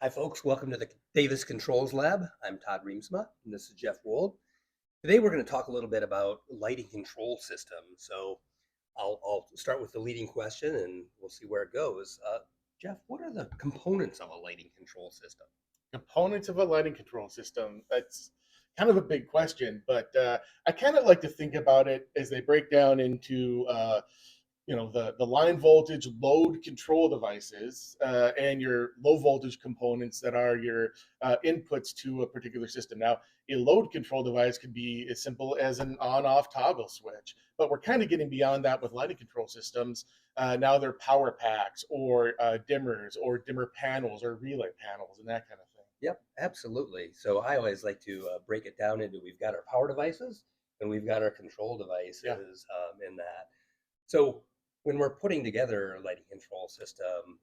Hi, folks. Welcome to the Davis Controls Lab. I'm Todd Reemtsma, and this is Geoff Wold. Today, we're going to talk a little bit about lighting control systems. So, I'll start with the leading question, and we'll see where it goes. Geoff, what are the components of a lighting control system? Components of a lighting control system. That's kind of a big question, but I kind of like to think about it as they break down into the line voltage load control devices and your low voltage components that are your inputs to a particular system. Now, a load control device could be as simple as an on-off toggle switch, but we're kind of getting beyond that with lighting control systems. Now they're power packs or dimmers or dimmer panels or relay panels and that kind of thing. Yep, absolutely. So, I always like to break it down into we've got our power devices and we've got our control Yeah. devices in that. So when we're putting together a lighting control system,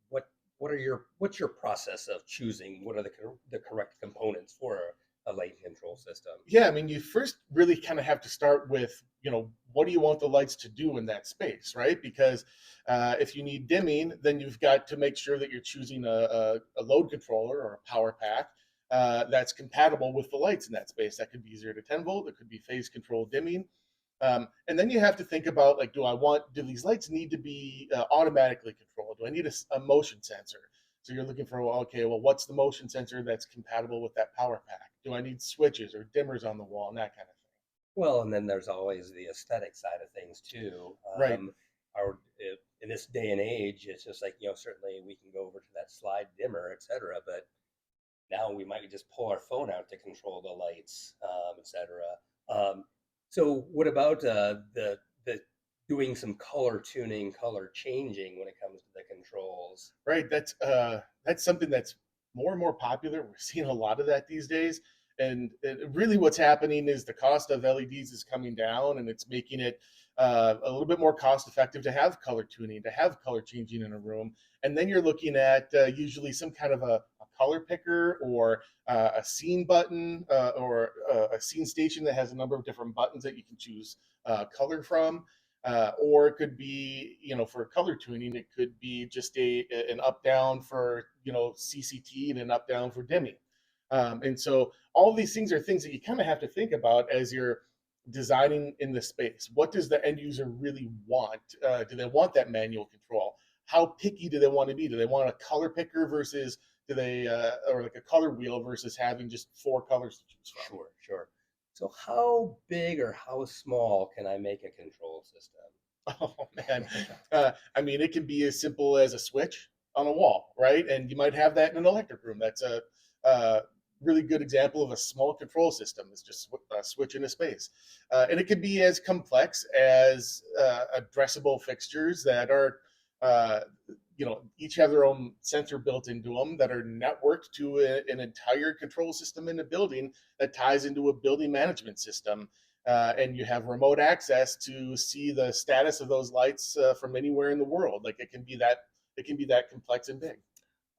what what's your process of choosing what are the correct components for a lighting control system? Yeah, I mean, you first really kind of have to start with, what do you want the lights to do in that space, right? Because if you need dimming, then you've got to make sure that you're choosing a load controller or a power pack that's compatible with the lights in that space. That could be 0 to 10 volt, it could be phase control dimming. And then you have to think about like, do these lights need to be automatically controlled? Do I need a motion sensor? So you're looking for, well, okay, well, what's the motion sensor that's compatible with that power pack? Do I need switches or dimmers on the wall and that kind of thing? Well, and then there's always the aesthetic side of things too. Right. In this day and age, it's just like certainly we can go over to that slide dimmer, etc. But now we might just pull our phone out to control the lights, etc. Um, so what about the doing some color tuning, color changing when it comes to the controls? Right. That's something that's more and more popular. We're seeing a lot of that these days. And really, what's happening is the cost of LEDs is coming down, and it's making it a little bit more cost effective to have color tuning, to have color changing in a room. And then you're looking at usually some kind of a color picker or a scene button or a scene station that has a number of different buttons that you can choose color from. Or it could be, for color tuning, it could be just an up down for, CCT and an up down for dimming. And so all of these things are things that you kind of have to think about as you're designing in the space. What does the end user really want? Do they want that manual control? How picky do they want to be? Do they want a color picker versus or like a color wheel versus having just four colors to choose from? Sure, sure. So how big or how small can I make a control system? Oh man, I mean, it can be as simple as a switch on a wall, right? And you might have that in an electric room. That's a really good example of a small control system. It's just a switch in a space, and it could be as complex as addressable fixtures that are, uh, each have their own sensor built into them that are networked to an entire control system in a building that ties into a building management system, and you have remote access to see the status of those lights from anywhere in the world. Like it can be that complex and big.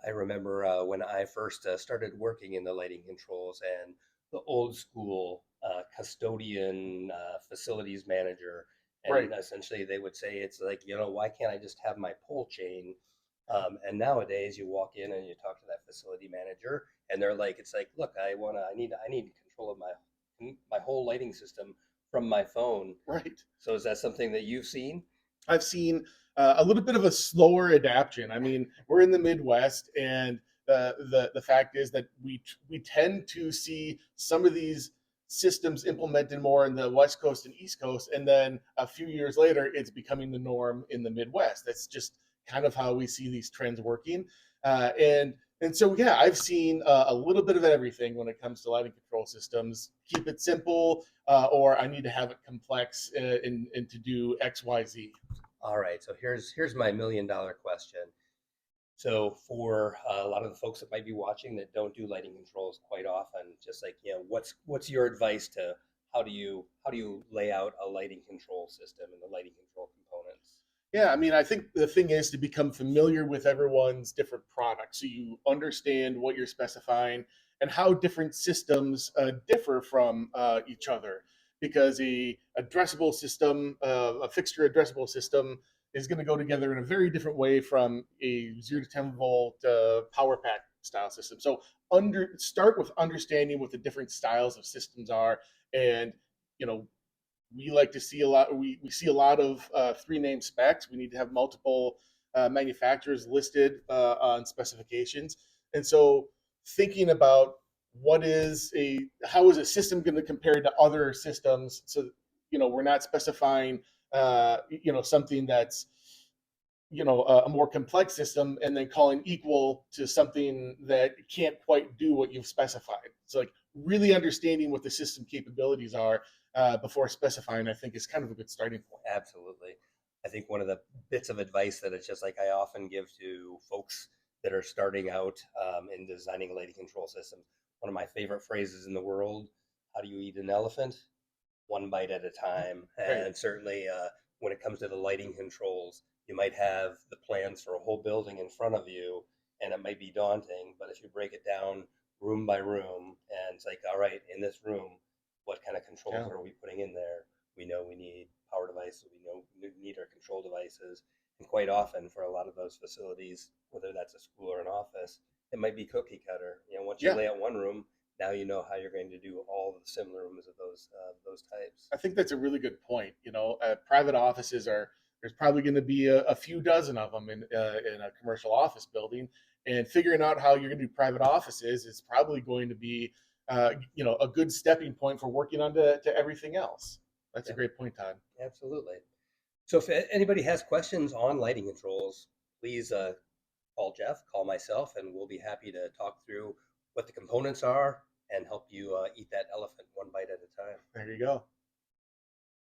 I remember when I first started working in the lighting controls and the old school custodian facilities manager, Right. and essentially they would say it's like why can't I just have my pull chain? And nowadays you walk in and you talk to that facility manager, and they're like, it's like, look, I need control of my whole lighting system from my phone. Right. So is that something that you've seen? I've seen a little bit of a slower adaptation. I mean, we're in the Midwest, and the fact is that we tend to see some of these systems implemented more in the West Coast and East Coast, and then a few years later, it's becoming the norm in the Midwest. That's just kind of how we see these trends working, and so yeah, I've seen a little bit of everything when it comes to lighting control systems. Keep it simple, or I need to have it complex and to do X, Y, Z. All right, so here's my $1 million question. So for a lot of the folks that might be watching that don't do lighting controls quite often, just like what's your advice to how do you lay out a lighting control system and the lighting control components? Yeah, I mean, I think the thing is to become familiar with everyone's different products so you understand what you're specifying and how different systems differ from each other. Because a addressable system, a fixture addressable system, is going to go together in a very different way from a 0 to 10 volt power pack style system. So start with understanding what the different styles of systems are, and you know we like to see a lot. We see a lot of three name specs. We need to have multiple manufacturers listed on specifications, and so thinking about how is a system going to compare to other systems, so we're not specifying something that's a more complex system and then calling equal to something that can't quite do what you've specified. So like really understanding what the system capabilities are before specifying, I think, is kind of a good starting point. Absolutely. I think one of the bits of advice that it's just like I often give to folks that are starting out in designing lighting control systems. One of my favorite phrases in the world: how do you eat an elephant? One bite at a time. Right. And certainly when it comes to the lighting controls, you might have the plans for a whole building in front of you, and it might be daunting. But if you break it down room by room, and it's like, all right, in this room, what kind of controls Yeah. are we putting in there? We know we need power devices. We know we need our control devices. And quite often, for a lot of those facilities, whether that's a school or an office, it might be cookie cutter. Once you Yeah. lay out one room, now you know how you're going to do all the similar rooms of those types. I think that's a really good point. Private offices there's probably going to be a few dozen of them in a commercial office building, and figuring out how you're going to do private offices is probably going to be a good stepping point for working on to everything else. That's a Yeah, great point, Todd. absolutely. So if anybody has questions on lighting controls, please call Geoff, call myself, and we'll be happy to talk through what the components are and help you eat that elephant one bite at a time. There you go.